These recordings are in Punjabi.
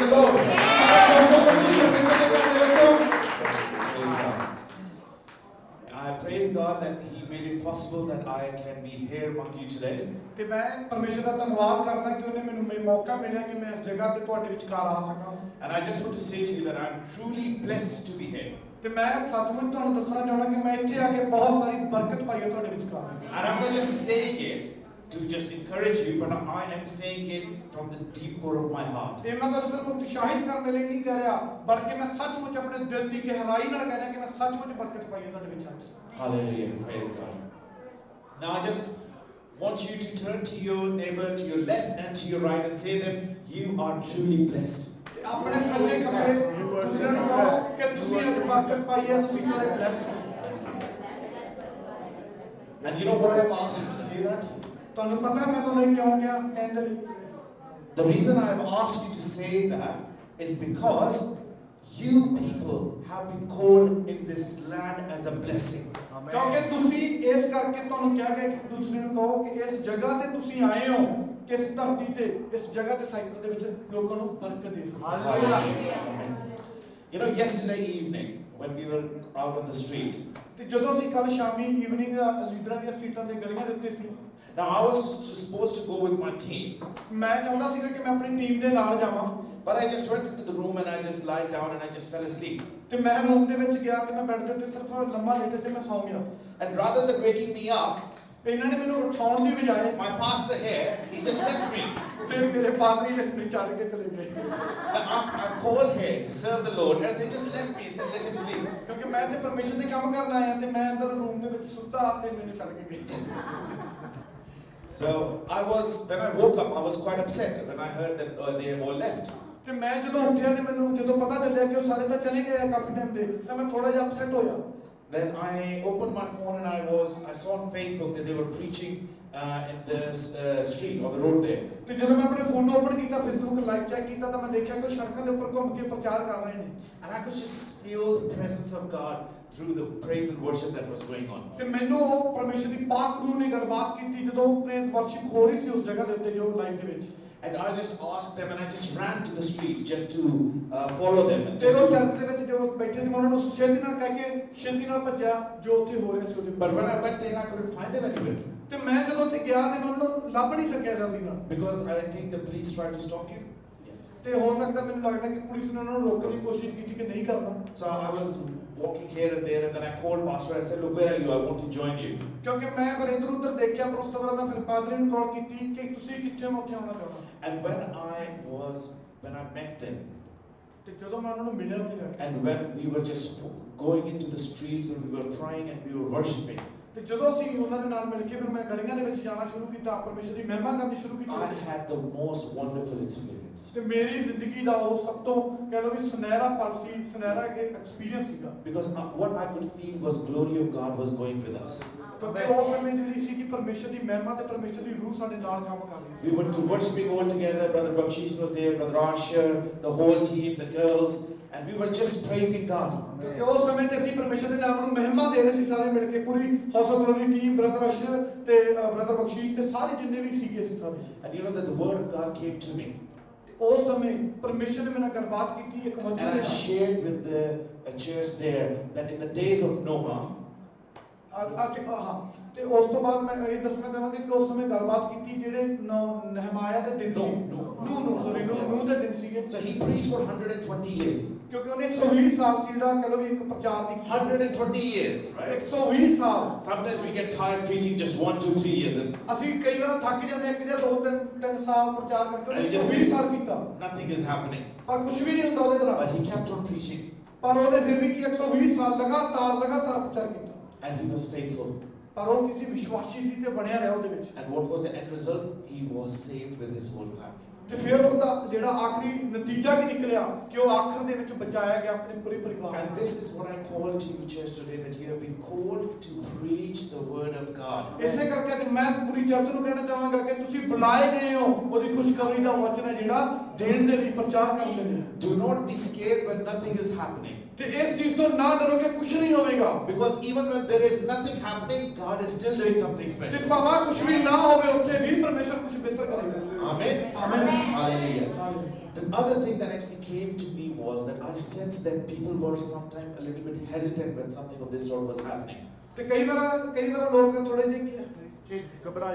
the Lord. I praise God that He made it possible that I can be here among you today. ਤੇ ਮੈਂ ਪਰਮੇਸ਼ਰ ਦਾ ਧੰਨਵਾਦ ਕਰਦਾ ਕਿ ਉਹਨੇ ਮੈਨੂੰ ਮੌਕਾ ਮਿਲਿਆ ਕਿ ਮੈਂ ਇਸ ਜਗ੍ਹਾ ਤੇ ਤੁਹਾਡੇ ਵਿਚਕਾਰ ਆ ਸਕਾਂ। And I just want to say to you that I'm truly blessed to be here. ਤੇ ਮੈਂ ਸੱਚਮੁੱਚ ਤੁਹਾਨੂੰ ਦੱਸਣਾ ਚਾਹੁੰਦਾ ਕਿ ਮੈਂ ਇੱਥੇ ਆ ਕੇ ਬਹੁਤ ਸਾਰੀ ਬਰਕਤ ਪਾਈ ਹੈ ਤੁਹਾਡੇ ਵਿਚਕਾਰ। And I'm not just saying it to just encourage you, but I am saying it from the deep core of my heart. ਇਹ ਮੈਂ ਤੁਹਾਨੂੰ ਸਿਰਫ ਉਤਸ਼ਾਹਿਤ ਕਰਨ ਦੇ ਲਈ ਨਹੀਂ ਕਹਿ ਰਿਹਾ, ਬਲਕਿ ਮੈਂ ਸੱਚਮੁੱਚ ਆਪਣੇ ਦਿਲ ਦੀ ਗਹਿਰਾਈ ਨਾਲ ਕਹਿ ਰਿਹਾ ਕਿ ਮੈਂ ਸੱਚਮੁੱਚ ਬਰਕਤ ਪਾਈ ਹੈ ਤੁਹਾਡੇ ਵਿੱਚ। Hallelujah, praise God. Now I just want you to turn to your neighbor, to your left and to your right, and say that you are truly blessed. ਆਪਣੇ ਸੱਜੇ ਖੱਬੇ ਦੂਸਰੇ ਨੂੰ ਕਹੋ ਕਿ ਤੁਸੀਂ ਅੱਜ ਬਰਕਤ ਪਾਈ ਹੈ, ਤੁਸੀਂ ਸਾਰੇ ਬਲੈਸਡ ਹੋ। And you know why I've asked you to say that? ਤੁਹਾਨੂੰ ਪਤਾ ਮੈਂ ਤੁਹਾਨੂੰ ਕਿਉਂ ਕਿਹਾ ਕਹਿਣ ਦੇ ਲਈ? The reason I've asked you to say that is because you people have been called in this land as a blessing. ਕਿਉਂਕਿ ਤੁਸੀਂ ਇਸ ਕਰਕੇ ਤੁਹਾਨੂੰ ਕਿਹਾ ਗਿਆ ਕਿ ਦੂਸਰੇ ਨੂੰ ਕਹੋ ਕਿ ਇਸ ਜਗ੍ਹਾ ਤੇ ਤੁਸੀਂ ਆਏ ਹੋ ਕਿ ਇਸ ਧਰਤੀ ਤੇ ਇਸ ਜਗ੍ਹਾ ਤੇ ਸਾਈਕਲ ਦੇ ਵਿੱਚ ਲੋਕਾਂ ਨੂੰ ਬਰਕਤ ਦੇ ਸਕੋ। You know, yesterday evening when we were out on the street, ਤੇ ਜਦੋਂ ਅਸੀਂ ਕੱਲ ਸ਼ਾਮੀ ਈਵਨਿੰਗ ਲੀਡਰਾਂ ਦੀਆਂ ਸਟਰੀਟਾਂ ਦੇ ਗਲੀਆਂ ਦੇ ਉੱਤੇ ਸੀ। now I was supposed to go with my team, ਮੈਂ ਚਾਹੁੰਦਾ ਸੀਗਾ ਕਿ ਮੈਂ ਆਪਣੀ ਟੀਮ ਦੇ ਨਾਲ ਜਾਵਾਂ, but I just went into the room and I just lied down and I just fell asleep. ਤੇ ਮੈਂ ਰੂਮ ਦੇ ਵਿੱਚ ਗਿਆ ਤੇ ਮੈਂ ਬੈੱਡ ਦੇ ਉੱਤੇ ਸਿਰਫ ਲੰਮਾ ਲੇਟੇ ਤੇ ਮੈਂ ਸੌਂ ਗਿਆ। And rather than waking me up, ਇਹਨਾਂ ਨੇ ਮੈਨੂੰ ਉਠਾਉਣ ਦੀ ਬਜਾਏ my pastor here, he just left me. ਤੇ ਮੇਰੇ ਪਾਦਰੀ ਨੇ ਮੈਨੂੰ ਛੱਡ ਕੇ ਚਲੇ ਗਏ। I'm called here to serve the Lord and they just left me and said let him sleep. ਕਿਉਂਕਿ ਮੈਂ ਤੇ ਪਰਮੇਸ਼ਰ ਦੇ ਕੰਮ ਕਰਨ ਆਇਆ ਤੇ ਮੈਂ ਅੰਦਰ ਰੂਮ ਦੇ ਵਿੱਚ ਸੁੱਤਾ ਤੇ ਮੈਨੂੰ ਛੱਡ ਕੇ ਗਏ। So when I woke up, I was quite upset when I heard that they have all left. ਤੇ ਮੈਂ ਜਦੋਂ ਉੱਠਿਆ ਤੇ ਮੈਨੂੰ ਜਦੋਂ ਪਤਾ ਚੱਲਿਆ ਕਿ ਉਹ ਸਾਰੇ ਤਾਂ ਚਲੇ ਗਏ ਆ ਕਾਫੀ ਟਾਈਮ ਦੇ, ਤਾਂ ਮੈਂ ਥੋੜਾ ਜਿਹਾ ਅਪਸੈਟ ਹੋਇਆ। Then I opened my phone and I saw on Facebook that they were preaching in the street on the road there. ਤੇ ਜਦੋਂ ਮੈਂ ਆਪਣੇ ਫੋਨ ਨੂੰ ਓਪਨ ਕੀਤਾ, ਫੇਸਬੁੱਕ ਲਾਈਵ ਚੈੱਕ ਕੀਤਾ ਤਾਂ ਮੈਂ ਦੇਖਿਆ ਕਿ ਉਹ ਸੜਕਾਂ ਦੇ ਉੱਪਰ ਘੁੰਮ ਕੇ ਪ੍ਰਚਾਰ ਕਰ ਰਹੇ ਨੇ। And I could just feel the presence of God through the praise and worship that was going on. ਤੇ ਮੈਨੂੰ ਉਹ ਪਰਮੇਸ਼ਰ ਦੀ ਪਾਕ ਰੂਹ ਨੇ ਗੱਲਬਾਤ ਕੀਤੀ ਜਦੋਂ ਪ੍ਰੇਜ਼ ਵਰਸ਼ਿਪ ਹੋ ਰਹੀ ਸੀ ਉਸ ਜਗ੍ਹਾ ਦੇ ਉੱਤੇ ਜੋ ਲਾਈਵ ਦੇ ਵਿੱਚ। And I just asked them and I just ran to the streets just to follow them. And ਤੇ ਉਹ ਚਰਚ ਦੇ ਵਿੱਚ ਜੋ ਬੈਠੇ ਸੀ ਮੈਂ ਉਹਨਾਂ ਨੂੰ ਛੇਤੀ ਨਾਲ ਕਹਿ ਕੇ ਛੇਤੀ ਨਾਲ ਭੱਜਿਆ ਜੋ ਉੱਥੇ ਹੋ ਰਿਹਾ ਸੀ ਉਹਦੇ। But when I went there, I couldn't find them anywhere. ਤੇ ਮੈਂ ਜਦੋਂ ਉੱਥੇ ਗਿਆ ਤੇ ਮੈਂ ਉਹਨਾਂ ਨੂੰ ਲੱਭ ਨਹੀਂ ਸਕਿਆ ਜਲਦੀ ਨਾਲ। Because I think the police tried to stop you. Yes. ਤੇ ਹੋ ਸਕਦਾ ਮੈਨੂੰ ਲੱਗਦਾ ਕਿ ਪੁਲਿਸ ਨੇ ਉਹਨਾਂ ਨੂੰ ਰੋਕਣ ਦੀ ਕੋਸ਼ਿਸ਼ ਕੀਤੀ ਕਿ ਨਹੀਂ ਕਰਨਾ। So I was walking here and there and then I called pastor. I said, look, where are you? I want to join you. ਕਿਉਂਕਿ ਮੈਂ ਫਿਰ ਇੱਧਰ ਉੱਧਰ ਦੇਖਿਆ ਪਰ ਉਸ ਤੋਂ ਬਾਅਦ ਮੈਂ ਫਿਰ ਪਾਦਰੀ ਨੂੰ ਕਾਲ ਕੀਤੀ ਕਿ ਤੁਸੀਂ ਕਿੱਥੇ ਹੋ, ਮੈਂ ਉੱਥੇ ਆਉਣਾ ਚਾਹੁੰਦਾ। And when I met them, ਤੇ ਜਦੋਂ ਮੈਂ ਉਹਨਾਂ ਨੂੰ ਮਿਲਿਆ ਉੱਥੇ ਜਾ ਕੇ, and when we were just going into the streets and we were crying and we were worshiping, ਤੇ ਜਦੋਂ ਅਸੀਂ ਉਹਨਾਂ ਦੇ ਨਾਲ ਮਿਲ ਕੇ ਫਿਰ ਮੈਂ ਗਲੀਆਂ ਦੇ ਵਿੱਚ ਜਾਣਾ ਸ਼ੁਰੂ ਕੀਤਾ, ਪਰਮੇਸ਼ਰ ਦੀ ਮਹਿਮਾ ਕਰਨੀ ਸ਼ੁਰੂ ਕੀਤੀ। I had the most wonderful experience. ਤੇ ਮੇਰੀ ਜ਼ਿੰਦਗੀ ਦਾ ਉਹ ਸਭ ਤੋਂ ਕਹਿ ਲਓ ਵੀ ਸੁਨਹਿਰਾ ਪਲ ਸੀ, ਸੁਨਹਿਰਾ ਐਕਸਪੀਰੀਅੰਸ ਸੀਗਾ। Because what I could feel was glory of God was going with us. ਕਿਉਂਕਿ ਉਸ ਸਮੇਂ ਜਿਹੜੀ ਸੀ ਕਿ ਪਰਮੇਸ਼ਰ ਦੀ ਮਹਿਮਾ ਤੇ ਪਰਮੇਸ਼ਰ ਦੀ ਰੂਹ ਸਾਡੇ ਨਾਲ ਕੰਮ ਕਰ ਰਹੀ ਸੀ। We went to worshiping all together. Brother Bakshish was there, Brother Asher, the whole team, the girls, and we were just praising God. ਕਿਉਂਕਿ ਉਸ ਸਮੇਂ ਤੇ ਅਸੀਂ ਪਰਮੇਸ਼ਰ ਦੇ ਨਾਮ ਨੂੰ ਮਹਿਮਾ ਦੇ ਰਹੇ ਸੀ ਸਾਰੇ ਮਿਲ ਕੇ, ਪੂਰੀ house of glory team, brother Asher ਤੇ ਬ੍ਰਦਰ ਬਖਸ਼ੀਸ਼ ਤੇ ਸਾਰੇ ਜਿੰਨੇ ਵੀ ਸੀਗੇ ਅਸੀਂ ਸਾਰੇ। And you know that the word of God came to me. ਉਸ ਸਮੇਂ ਪਰਮੇਸ਼ਰ ਨੇ ਮੇਰੇ ਨਾਲ ਗੱਲਬਾਤ ਕੀਤੀ ਇੱਕ And ਵਚਨ I shared with the church there that in the days of Noah, ਤੇ ਉਸ ਤੋਂ ਬਾਅਦ ਮੈਂ ਇਹ ਦੱਸਣਾ ਚਾਹਾਂਗਾ ਕਿ ਉਸ ਸਮੇਂ ਗੱਲਬਾਤ ਕੀਤੀ ਜਿਹੜੇ ਨਹਿਮਾਇਆ ਦੇ ਦਿਨ ਸੀ, ਨੂਹ ਦੇ ਦਿਨ ਸੀਗੇ। so he preached for 120 years. ਕਿਉਂਕਿ ਉਹਨੇ 120 ਸਾਲ ਸੀ ਜਿਹੜਾ ਕਹ ਲਓ ਇੱਕ ਪ੍ਰਚਾਰ ਦੀ 120 years, right? 120 ਸਾਲ। Sometimes we get tired preaching just 1, 2, 3 years. ਅਸੀਂ ਕਈ ਵਾਰ ਥੱਕ ਜਾਂਦੇ ਹਾਂ ਕਿ 2-3 ਸਾਲ ਪ੍ਰਚਾਰ ਕਰਕੇ ਉਹਨੇ 120 ਸਾਲ ਕੀਤਾ, nothing is happening. ਪਰ ਕੁਝ ਵੀ ਨਹੀਂ ਹੁੰਦਾ ਉਹਦੇ ਤਰ੍ਹਾਂ। But he kept on preaching. ਪਰ ਉਹਨੇ ਫਿਰ ਵੀ ਕੀ 120 ਸਾਲ ਲਗਾਤਾਰ ਪ੍ਰਚਾਰ ਕੀਤਾ। And he was faithful. ਪਰ ਉਹ ਕਿਸੇ ਵਿਸ਼ਵਾਸੀ ਸੀ ਤੇ ਬਣਿਆ ਰਿਹਾ ਉਹਦੇ ਵਿੱਚ। And what was the end result? He was saved with his whole family. ਤੇ ਫਿਰ ਉਹਦਾ ਜਿਹੜਾ ਆਖਰੀ ਨਤੀਜਾ ਕੀ ਨਿਕਲਿਆ ਕਿ ਉਹ ਆਖਰ ਦੇ ਵਿੱਚ ਬਚਾਇਆ ਗਿਆ ਆਪਣੇ ਪੂਰੇ ਪਰਿਵਾਰ ਨੂੰ। And this is what I call to you church today, that you have been called to preach the word of God. ਇਸੇ ਕਰਕੇ ਅੱਜ ਮੈਂ ਪੂਰੀ ਚਰਚ ਨੂੰ ਕਹਿਣਾ ਚਾਹਾਂਗਾ ਕਿ ਤੁਸੀਂ ਬੁਲਾਏ ਗਏ ਹੋ ਉਹਦੀ ਖੁਸ਼ਖਬਰੀ ਦਾ ਵਚਨ ਹੈ ਜਿਹੜਾ ਦੇਣ ਦੇ ਲਈ ਪ੍ਰਚਾਰ ਕਰਨ ਦੇ ਲਈ Do not be scared when nothing is happening. ਤੇ ਇਸ ਚੀਜ਼ ਤੋਂ ਨਾ ਡਰੋ ਕਿ ਕੁਝ ਨਹੀਂ ਹੋਵੇਗਾ Because even when there is nothing happening, God is still doing something ਤੇ special. ਭਾਵੇਂ ਕੁਝ ਵੀ ਨਾ ਹੋਵੇ ਉੱਥੇ ਵੀ ਪਰਮੇਸ਼ਰ ਕੁਝ ਬਿਹਤਰ ਕਰੇਗਾ Amen. Amen Hallelujah. The other thing that actually came to me was that I sensed that people were sometimes a little bit hesitant when something of this sort was happening. ਤੇ ਕਈ ਵਾਰ ਲੋਕ ਥੋੜੇ ਜਿਹੇ ਘਬਰਾ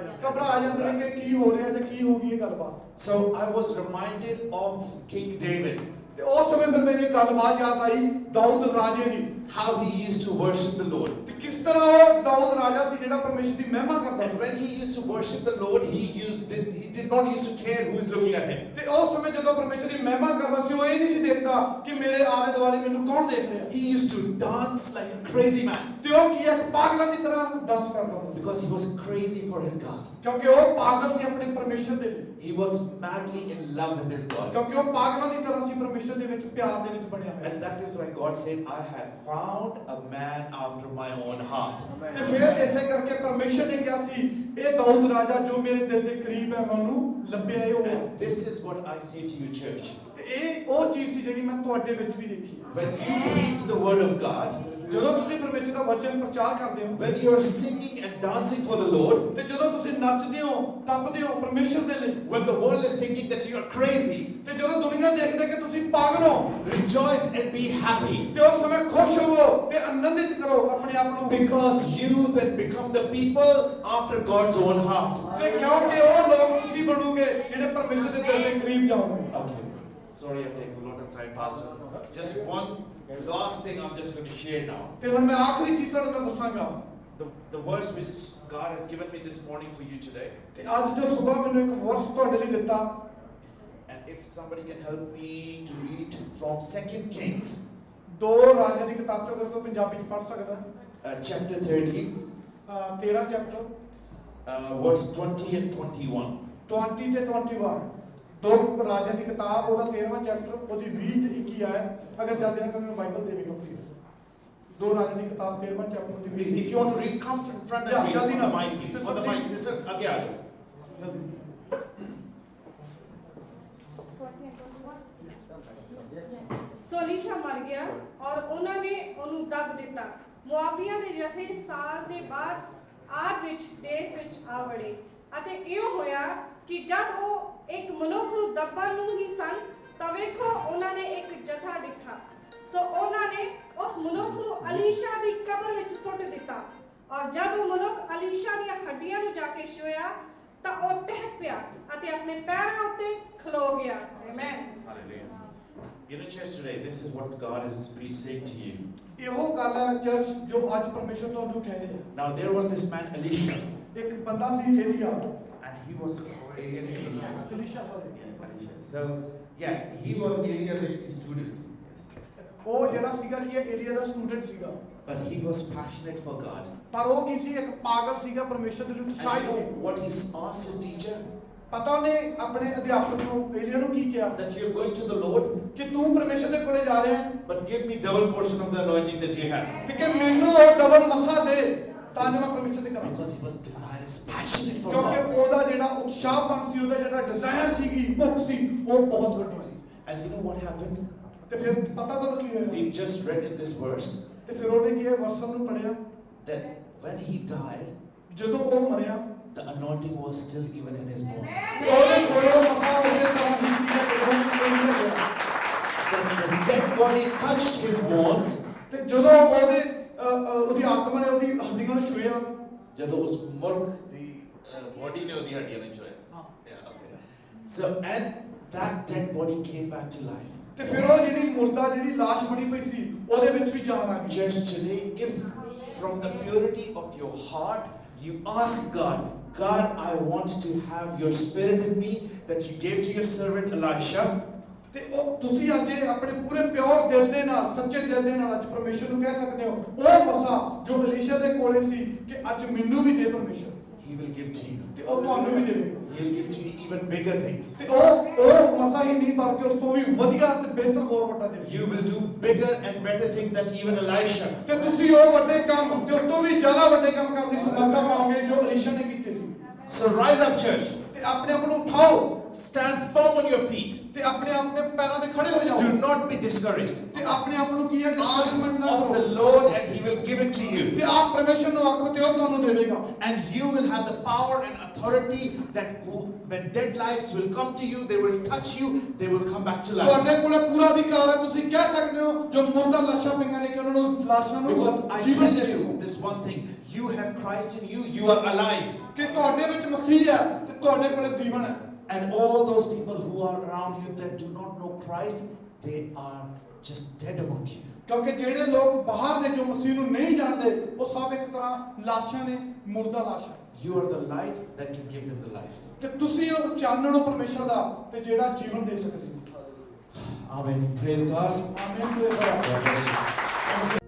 ਜਾਂਦੇ ਨੇ ਕਿ ਕੀ ਹੋ ਰਿਹਾ ਜਾਂ ਕੀ ਹੋ ਗਈ ਇਹ ਗੱਲਬਾਤ So I was reminded of King David, ਤੇ ਉਸ ਸਮੇਂ ਫਿਰ ਮੈਨੂੰ ਇਹ ਗੱਲਬਾਤ ਯਾਦ ਆਈ ਦਾਊਦ ਰਾਜੇ ਦੀ how he used to worship the Lord. ਤੇ ਕਿਸ ਤਰ੍ਹਾਂ ਉਹ ਦਾਊਦ ਰਾਜਾ ਸੀ ਜਿਹੜਾ ਪਰਮੇਸ਼ਰ ਦੀ ਮਹਿਮਾ ਕਰਦਾ And C when he used to worship the Lord, he did not used to care who is looking at him. ਤੇ ਉਸ ਸਮੇਂ ਜਦੋਂ ਪਰਮੇਸ਼ਰ ਦੀ ਮਹਿਮਾ ਕਰਦਾ ਸੀ ਉਹ ਇਹ ਨਹੀਂ ਸੀ ਦੇਖਦਾ ਕਿ ਮੇਰੇ ਆਲੇ ਦੁਆਲੇ ਮੈਨੂੰ ਕੌਣ ਦੇਖ ਰਿਹਾ He used to dance like a crazy man ਤੇ ਉਹ ਕੀ ਇੱਕ ਪਾਗਲਾਂ ਦੀ ਤਰ੍ਹਾਂ ਡਾਂਸ ਕਰਦਾ ਹੁੰਦਾ ਸੀ because he was crazy for his God. ਕਿਉਂਕਿ ਉਹ ਪਾਗਲ ਸੀ ਆਪਣੇ ਪਰਮੇਸ਼ਰ ਦੇ ਲਈ He was madly in love with his God. ਕਿਉਂਕਿ ਉਹ ਪਾਗਲਾਂ ਦੀ ਤਰ੍ਹਾਂ ਸੀ ਪਰਮੇਸ਼ਰ ਦੇ ਵਿੱਚ ਪਿਆਰ ਦੇ ਵਿੱਚ ਬਣਿਆ ਹੋਇਆ And that is why God said, I have found a man after my own heart. ਤੇ ਫਿਰ ਇਸੇ ਕਰਕੇ ਪਰਮੇਸ਼ਰ ਨੇ ਕਿਹਾ ਸੀ ਇਹ ਦਾਊਦ ਰਾਜਾ ਜੋ ਮੇਰੇ ਦਿਲ ਦੇ ਕਰੀਬ ਹੈ ਮੈਂ ਉਹਨੂੰ ਲੱਭਿਆ ਇਹ ਉਹ ਹੈ And this is what I say to you, church. ਤੇ ਇਹ ਉਹ ਚੀਜ਼ ਸੀ ਜਿਹੜੀ ਮੈਂ ਤੁਹਾਡੇ ਵਿੱਚ ਵੀ ਦੇਖੀ When you preach the word of God, ਜਦੋਂ ਤੁਸੀਂ ਪਰਮੇਸ਼ਰ ਦਾ ਵਚਨ ਪ੍ਰਚਾਰ ਕਰਦੇ ਹੋ when you are singing and dancing for the Lord, ਤੇ ਜਦੋਂ ਤੁਸੀਂ ਨੱਚਦੇ ਹੋ ਟੱਪਦੇ ਹੋ ਪਰਮੇਸ਼ਰ ਦੇ ਲਈ when the world is thinking that you are crazy, ਤੇ ਜਦੋਂ ਦੁਨੀਆ ਦੇਖਦੇ ਕਿ ਤੁਸੀਂ ਪਾਗਲ ਹੋ rejoice and be happy. ਤੇ ਉਸ ਸਮੇਂ ਖੁਸ਼ ਹੋਵੋ ਤੇ ਆਨੰਦਿਤ ਕਰੋ ਆਪਣੇ ਆਪ ਨੂੰ Because you then become the people after God's own heart. ਤੇ ਕਿਉਂਕਿ ਉਹ ਲੋਕ ਤੁਸੀਂ ਬਣੋਗੇ ਜਿਹੜੇ ਪਰਮੇਸ਼ਰ ਦੇ ਦਿਲ ਦੇ ਕਰੀਬ ਜਾਓਗੇ Okay. Sorry, I've taken a lot of time, Pastor. Just one last thing I'm just going to share now. ਤੇ ਹੁਣ ਮੈਂ ਆਖਰੀ ਚੀਜ਼ ਤੁਹਾਡੇ ਨਾਲ ਦੱਸਾਂਗਾ The verse which God has given me this morning for you today. ਤੇ ਅੱਜ ਜੋ ਸਵੇਰ ਮੈਨੂੰ ਇੱਕ ਵਰਸ ਤੁਹਾਡੇ ਲਈ ਦਿੱਤਾ And if somebody can help me to read from 2 Kings, ਦੋ ਰਾਜਿਆਂ ਦੀ ਕਿਤਾਬ ਚੋਂ ਅਗਰ ਕੋਈ ਪੰਜਾਬੀ ਚ ਪੜ੍ਹ ਸਕਦਾ chapter 13, 13 ਚੈਪਟਰ verse 20 and 21. 20 ਤੇ 21 ਦੋ ਰਾਜਿਆਂ ਦੀ ਕਿਤਾਬ ਉਹਦਾ 13ਵਾਂ ਚੈਪਟਰ ਉਹਦੀ 20 ਤੇ 21 ਆਇਆ ਅਗਰ ਜਲਦੀ ਨਾਲ ਮੈਨੂੰ ਬਾਈਬਲ ਦੇਵੇਗਾ ਪਲੀਜ਼ ਦੋ ਰਾਜਿਆਂ ਦੀ ਕਿਤਾਬ 13ਵਾਂ chapter the Please, if you want to read, come in front and read jaldi on the na. mic, please. On the mic, sister. आगे आ जाओ. ਸੋ ਅਲੀਸ਼ਾ ਮਰ ਗਿਆ ਔਰ ਉਹਨਾਂ ਨੇ ਉਹਨੂੰ ਦੱਬ ਦਿੱਤਾ ਮੁਆਬੀਆਂ ਦੇ ਜਥੇ ਸਾਲ ਦੇ ਬਾਅਦ ਆਦ ਵਿੱਚ ਦੇਸ਼ ਵਿੱਚ ਆ ਵੜੇ ਅਤੇ ਇਹ ਹੋਇਆ ਕਿ ਜਦ ਉਹ ਇੱਕ ਮਨੁੱਖ ਨੂੰ ਦੱਬਣ ਨੂੰ ਹੀ ਸਨ ਤਾਂ ਵੇਖੋ ਉਹਨਾਂ ਨੇ ਇੱਕ ਜਥਾ ਡਿੱਠਾ ਸੋ ਉਹਨਾਂ ਨੇ ਉਸ ਮਨੁੱਖ ਨੂੰ ਅਲੀਸ਼ਾ ਦੀ ਕਬਰ ਵਿੱਚ ਸੁੱਟ ਦਿੱਤਾ ਔਰ ਜਦ ਉਹ ਮਨੁੱਖ ਅਲੀਸ਼ਾ ਦੀਆਂ ਹੱਡੀਆਂ ਨੂੰ ਜਾ ਕੇ ਛੂਇਆ ਤਾਂ ਉਹ ਟਹਿਕ ਪਿਆ ਅਤੇ ਆਪਣੇ ਪੈਰਾਂ ਉੱਤੇ ਖਲੋ ਗਿਆ amen You know, church, today, this is what God is saying to you. ਇਹੋ ਗੱਲ ਹੈ ਚਰਚ ਜੋ ਅੱਜ ਪਰਮੇਸ਼ਰ ਤੁਹਾਨੂੰ ਕਹਿ ਰਿਹਾ Now, there was this man, Elisha. ਇੱਕ ਬੰਦਾ ਸੀ ਏਲੀਆ And he was Elisha So, yeah, he was Elia's student. ਉਹ ਜਿਹੜਾ ਸੀਗਾ ਕਿ ਏਲੀਆ ਦਾ ਸਟੂਡੈਂਟ ਸੀਗਾ But he was passionate for God. ਪਰ ਉਹ ਕੀ ਸੀ ਇੱਕ ਪਾਗਲ ਸੀਗਾ ਪਰਮੇਸ਼ਰ ਦੇ ਲਈ And ਉਤਸ਼ਾਹਿਤ you C know what he asked his teacher? ਪਤਾ ਉਹਨੇ ਆਪਣੇ ਅਧਿਆਪਕ ਨੂੰ ਏਲੀਆ ਨੂੰ ਕੀ ਕਿਹਾ That you're going to the Lord, ਕਿ ਤੂੰ ਪਰਮੇਸ਼ਰ ਦੇ ਕੋਲੇ ਜਾ ਰਿਹਾ ਹੈ but give me double portion of the anointing that you have. ਤੇ ਕਿ ਮੈਨੂੰ ਉਹ ਡਬਲ ਮਸਾ ਦੇ ਤਾਂ ਜੋ ਮੈਂ ਪਰਮੇਸ਼ਰ ਦੇ ਕਰਾਂ Because he was desirous, passionate for ਕਿਉਂਕਿ God. ਉਹਦਾ ਜਿਹੜਾ ਉਤਸ਼ਾਹਪਨ ਸੀ ਉਹਦਾ ਜਿਹੜਾ ਡਿਜ਼ਾਇਰ ਸੀਗੀ ਭੁੱਖ ਸੀ ਉਹ ਬਹੁਤ ਵੱਡੀ ਸੀ And you know what happened? ਤੇ ਫਿਰ ਪਤਾ ਤੁਹਾਨੂੰ ਕੀ ਹੋਇਆ We just read in this verse ਤੇ ਫਿਰ ਉਹਨੇ ਕੀ ਵਰਸਨ ਨੂੰ ਪੜਿਆ that when he died, ਜਦੋਂ ਉਹ ਮਰਿਆ the anointing was still even in his bones. ਤੇ ਉਹਦੇ ਕੋਲੇ ਉਹ ਮਸਾ ਉਸੇ ਤਰ੍ਹਾਂ ਹੀ ਸੀ ਜਦੋਂ ਉਹ ਗਿਆ When the dead body touched his bones, ਤੇ ਜਦੋਂ ਉਹਦੀ ਆਤਮਾ ਨੇ ਉਹਦੀ ਹੱਡੀਆਂ ਨੂੰ ਛੂਇਆ ਜਦੋਂ ਉਸ ਮੁਰਗ ਦੀ body ਨੇ ਉਹਦੀ ਹੱਡੀਆਂ ਨੂੰ ਛੂਇਆ. Yeah, okay. So and that dead body came back to life. ਤੇ ਫਿਰ ਉਹ ਜਿਹੜੀ ਮੁਰਦਾ ਜਿਹੜੀ ਲਾਸ਼ ਬਣੀ ਪਈ ਸੀ ਉਹਦੇ ਵਿੱਚ ਵੀ ਜਾਨ ਆ ਗਈ Just today, if from the purity of your heart you ask God, God, I want to have your spirit in me that you gave to your servant Elisha. ਤੇ ਉਹ ਤੁਸੀਂ ਅੱਜ ਆਪਣੇ ਪੂਰੇ ਪਿਓਰ ਦਿਲ ਦੇ ਨਾਲ ਸੱਚੇ ਦਿਲ ਦੇ ਨਾਲ ਅੱਜ ਪਰਮੇਸ਼ਰ ਨੂੰ ਕਹਿ ਸਕਦੇ ਹੋ ਉਹ ਮਸਾ ਜੋ ਅਲੀਸ਼ਾ ਦੇ ਕੋਲੇ ਸੀ ਕਿ ਅੱਜ ਮੈਨੂੰ ਵੀ ਦੇ ਪਰਮੇਸ਼ਰ He will give to you. ਤੇ ਉਹ ਤੁਹਾਨੂੰ ਵੀ ਦੇਵੇਗਾ He will give to you even bigger things. ਤੇ ਉਹ ਮਸਾ ਹੀ ਨਹੀਂ ਬਲਕਿ ਉਸ ਤੋਂ ਵੀ ਵਧੀਆ ਤੇ ਬਿਹਤਰ ਹੋਰ ਵੱਡਾ ਦੇਵੇਗਾ You will do bigger and better things than even Elisha. ਤੇ ਤੁਸੀਂ ਉਹ ਵੱਡੇ ਕੰਮ ਤੇ ਉਸ ਤੋਂ ਵੀ ਜ਼ਿਆਦਾ ਵੱਡੇ ਕੰਮ ਕਰਨ ਦੀ ਸਮਰੱਥਾ ਪਾਓਗੇ ਜੋ ਅਲੀਸ਼ਾ ਨੇ ਕੀਤੇ ਸੀ So rise up, church. ਤੇ ਆਪਣੇ ਆਪ ਨੂੰ ਉਠਾਓ Stand firm on your feet. ਤੇ ਆਪਣੇ ਆਪਣੇ ਪੈਰਾਂ ਤੇ ਖੜੇ ਹੋ Do ਜਾਓ not be discouraged. ਤੇ ਆਪਣੇ ਆਪ ਨੂੰ ਕੀ ਹੈ Ask discouragement ਨਾ of the ਕਰੋ Lord and He will give it to you. ਤੇ ਆਪ ਪਰਮੇਸ਼ਰ ਨੂੰ ਆਖੋ ਤੇ ਉਹ ਤੁਹਾਨੂੰ ਦੇਵੇਗਾ And you will have the power and authority that when dead lives will come to you, they will touch you, they will come back to life. ਤੁਹਾਡੇ ਕੋਲ ਪੂਰਾ ਅਧਿਕਾਰ ਹੈ ਤੁਸੀਂ ਕਹਿ ਸਕਦੇ ਹੋ ਜੋ ਮੁਰਦਾ ਲਾਸ਼ਾਂ ਪਈਆਂ ਨੇ ਕਿ ਉਹਨਾਂ ਨੂੰ ਲਾਸ਼ਾਂ ਨੂੰ Because I ਜੀਵਨ tell ਦੇ you ਦਿਓ this one thing, you have Christ in you, you are alive. ਕਿ ਤੁਹਾਡੇ ਵਿੱਚ ਮਸੀਹ ਹੈ ਤੇ ਤੁਹਾਡੇ ਕੋਲ ਜੀਵਨ ਹੈ And all those people who are around you that do not know Christ, they are just dead among you. ਕਿਉਂਕਿ ਜਿਹੜੇ ਲੋਕ ਬਾਹਰ ਨੇ ਜੋ ਮਸੀਹ ਨੂੰ ਨਹੀਂ ਜਾਣਦੇ ਉਹ ਸਭ ਇੱਕ ਤਰ੍ਹਾਂ ਲਾਸ਼ਾਂ ਨੇ ਮੁਰਦਾ ਲਾਸ਼ਾਂ You are the light that can give them the life. ਤੇ ਤੁਸੀਂ ਉਹ ਚਾਨਣ ਹੋ ਪਰਮੇਸ਼ਰ ਦਾ ਤੇ ਜਿਹੜਾ ਜੀਵਨ ਦੇ ਸਕਦੇ ਹੋ Amen. Praise God. ਆਮੀਨ God bless you.